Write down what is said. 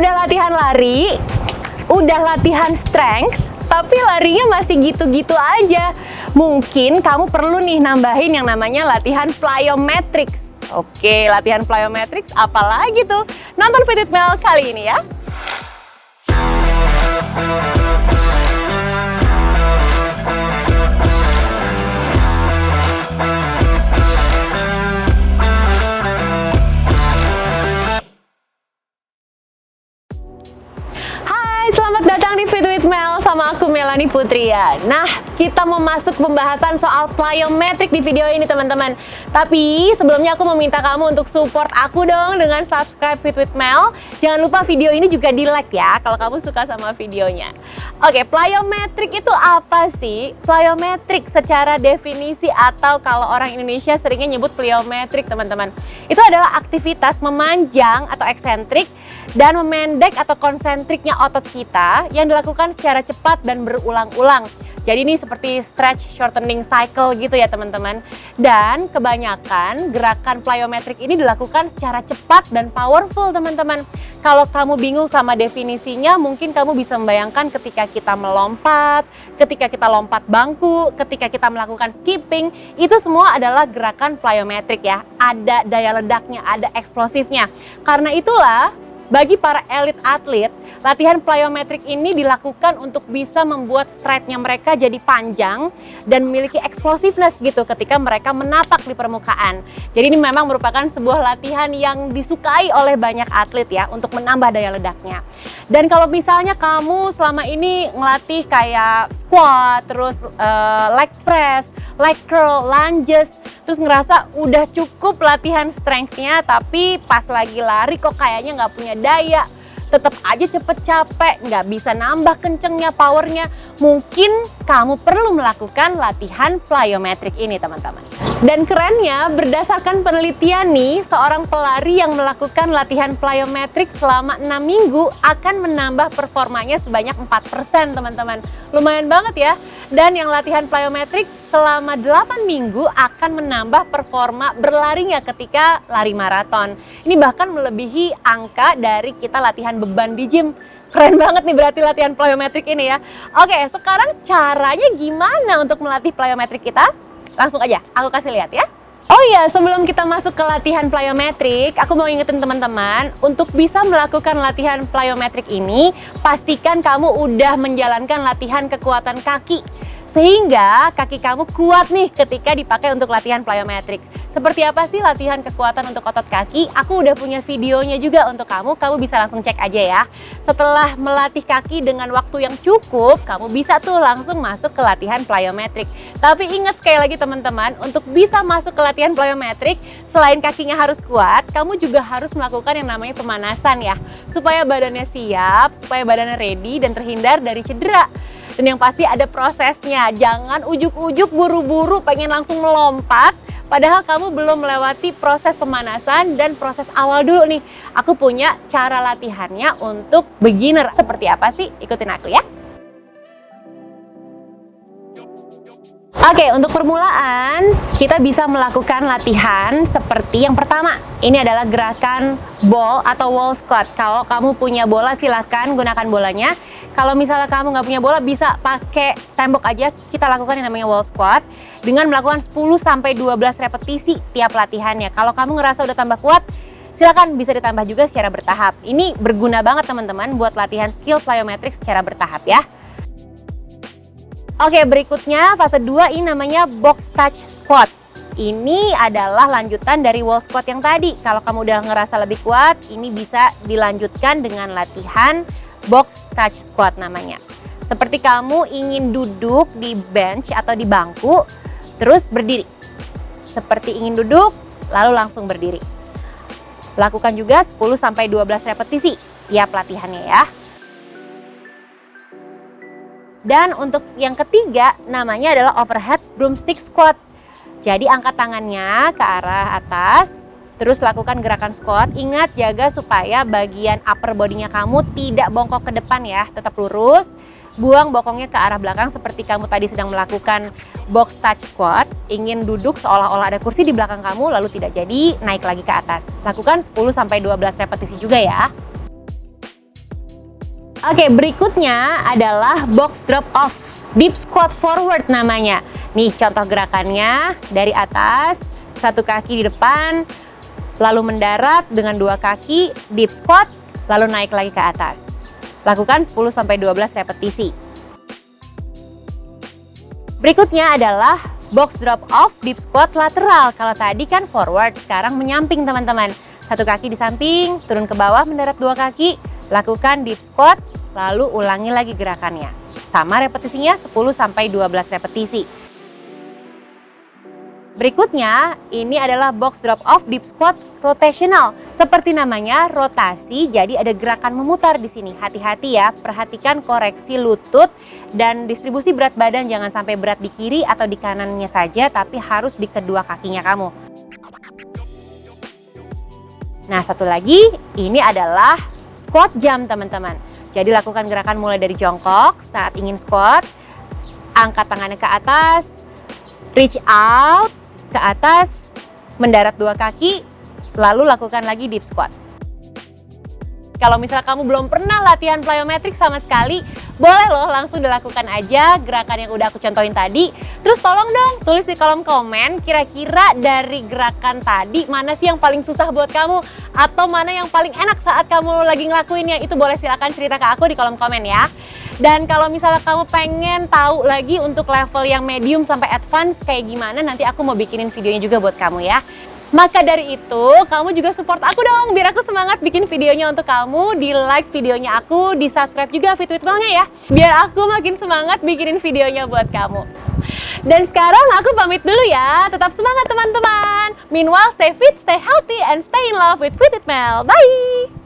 Udah latihan lari, udah latihan strength, tapi larinya masih gitu-gitu aja. Mungkin kamu perlu nih nambahin yang namanya latihan plyometrics. Oke, latihan plyometrics apalagi tuh? Nonton Fit with Mel kali ini ya. Selamat datang di Fit with Mel sama aku Melanie Putri ya. Nah, kita mau masuk pembahasan soal plyometric di video ini teman-teman. Tapi sebelumnya aku meminta kamu untuk support aku dong dengan subscribe Fit with Mel. Jangan lupa video ini juga di like ya kalau kamu suka sama videonya. Oke, plyometric itu apa sih? Plyometric secara definisi atau kalau orang Indonesia seringnya nyebut plyometric teman-teman. Itu adalah aktivitas memanjang atau eksentrik dan memendek atau konsentriknya otot kita yang dilakukan secara cepat dan berulang-ulang. Jadi ini seperti stretch shortening cycle gitu ya teman-teman. Dan kebanyakan gerakan plyometric ini dilakukan secara cepat dan powerful teman-teman. Kalau kamu bingung sama definisinya, mungkin kamu bisa membayangkan ketika kita melompat, ketika kita lompat bangku, ketika kita melakukan skipping, itu semua adalah gerakan plyometric ya. Ada daya ledaknya, ada eksplosifnya. Karena itulah bagi para elit atlet, latihan plyometric ini dilakukan untuk bisa membuat stride-nya mereka jadi panjang dan memiliki explosiveness gitu ketika mereka menapak di permukaan. Jadi ini memang merupakan sebuah latihan yang disukai oleh banyak atlet ya untuk menambah daya ledaknya. Dan kalau misalnya kamu selama ini ngelatih kayak squat, terus leg press, leg curl, lunges, terus ngerasa udah cukup latihan strength-nya tapi pas lagi lari kok kayaknya nggak punya daya, tetap aja cepet capek, nggak bisa nambah kencengnya, powernya, mungkin kamu perlu melakukan latihan plyometric ini teman-teman. Dan kerennya, berdasarkan penelitian nih, seorang pelari yang melakukan latihan plyometric selama 6 minggu akan menambah performanya sebanyak 4% teman-teman. Lumayan banget ya. Dan yang latihan plyometric selama 8 minggu akan menambah performa berlarinya ketika lari maraton. Ini bahkan melebihi angka dari kita latihan beban di gym. Keren banget nih berarti latihan plyometric ini ya. Oke, sekarang caranya gimana untuk melatih plyometric kita? Langsung aja, aku kasih lihat ya. Oh iya, sebelum kita masuk ke latihan plyometric, aku mau ingetin teman-teman, untuk bisa melakukan latihan plyometric ini, pastikan kamu udah menjalankan latihan kekuatan kaki. Sehingga kaki kamu kuat nih ketika dipakai untuk latihan plyometric. Seperti apa sih latihan kekuatan untuk otot kaki? Aku udah punya videonya juga untuk kamu bisa langsung cek aja ya. Setelah melatih kaki dengan waktu yang cukup, kamu bisa tuh langsung masuk ke latihan plyometric. Tapi ingat sekali lagi teman-teman, untuk bisa masuk ke latihan plyometric, selain kakinya harus kuat, kamu juga harus melakukan yang namanya pemanasan ya. Supaya badannya siap, supaya badannya ready dan terhindar dari cedera. Dan yang pasti ada prosesnya, jangan ujuk-ujuk buru-buru pengen langsung melompat, padahal kamu belum melewati proses pemanasan dan proses awal dulu nih. Aku punya cara latihannya untuk beginner. Seperti apa sih? Ikutin aku ya. Oke, untuk permulaan kita bisa melakukan latihan seperti yang pertama. Ini adalah gerakan ball atau wall squat. Kalau kamu punya bola silahkan gunakan bolanya. Kalau misalnya kamu nggak punya bola bisa pakai tembok aja. Kita lakukan yang namanya wall squat dengan melakukan 10-12 repetisi tiap latihannya. Kalau kamu ngerasa udah tambah kuat, silakan bisa ditambah juga secara bertahap. Ini berguna banget teman-teman buat latihan skill plyometric secara bertahap ya. Oke, berikutnya fase 2 ini namanya box touch squat. Ini adalah lanjutan dari wall squat yang tadi. Kalau kamu udah ngerasa lebih kuat, ini bisa dilanjutkan dengan latihan box touch squat namanya. Seperti kamu ingin duduk di bench atau di bangku, terus berdiri. Seperti ingin duduk, lalu langsung berdiri. Lakukan juga 10-12 repetisi tiap latihannya ya. Dan untuk yang ketiga namanya adalah overhead broomstick squat. Jadi angkat tangannya ke arah atas, terus lakukan gerakan squat. Ingat jaga supaya bagian upper body-nya kamu tidak bongkok ke depan ya, tetap lurus. Buang bokongnya ke arah belakang seperti kamu tadi sedang melakukan box touch squat. Ingin duduk seolah-olah ada kursi di belakang kamu lalu tidak jadi, naik lagi ke atas. Lakukan 10-12 repetisi juga ya. Oke, berikutnya adalah box drop off. Deep squat forward namanya. Nih contoh gerakannya, dari atas, satu kaki di depan, lalu mendarat dengan dua kaki, deep squat, lalu naik lagi ke atas. Lakukan 10-12 repetisi. Berikutnya adalah box drop off deep squat lateral. Kalau tadi kan forward, sekarang menyamping teman-teman. Satu kaki di samping, turun ke bawah, mendarat dua kaki, lakukan deep squat, lalu ulangi lagi gerakannya. Sama repetisinya 10-12 repetisi. Berikutnya, ini adalah box drop off deep squat rotational. Seperti namanya, rotasi, jadi ada gerakan memutar di sini. Hati-hati ya, perhatikan koreksi lutut dan distribusi berat badan, jangan sampai berat di kiri atau di kanannya saja, tapi harus di kedua kakinya kamu. Nah, satu lagi, ini adalah squat jump teman-teman. Jadi lakukan gerakan mulai dari jongkok saat ingin squat, angkat tangannya ke atas, reach out ke atas, mendarat dua kaki, lalu lakukan lagi deep squat. Kalau misalnya kamu belum pernah latihan plyometric sama sekali, boleh loh langsung dilakukan aja gerakan yang udah aku contohin tadi. Terus tolong dong tulis di kolom komen kira-kira dari gerakan tadi mana sih yang paling susah buat kamu, atau mana yang paling enak saat kamu lagi ngelakuinnya. Itu boleh silakan cerita ke aku di kolom komen ya. Dan kalau misalnya kamu pengen tahu lagi untuk level yang medium sampai advance kayak gimana, nanti aku mau bikinin videonya juga buat kamu ya. Maka dari itu, kamu juga support aku dong, biar aku semangat bikin videonya untuk kamu. Di like videonya aku, di subscribe juga Fit with Melnya ya, biar aku makin semangat bikinin videonya buat kamu. Dan sekarang aku pamit dulu ya, tetap semangat teman-teman. Meanwhile, stay fit, stay healthy, and stay in love with Fit with Mel. Bye!